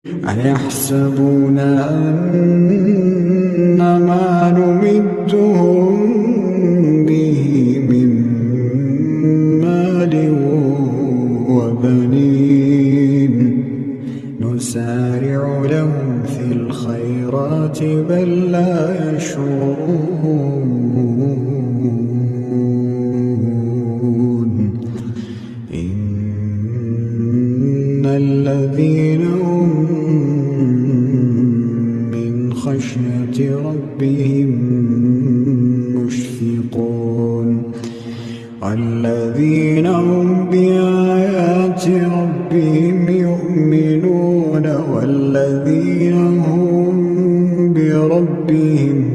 أيحسبون أنما نمدهم به من مال وبنين نسارع لهم في الخيرات بل لا يشعرون إن الذين هم من خشية ربهم مشفقون الذين هم بآيات ربهم يؤمنون والذين هم بربهم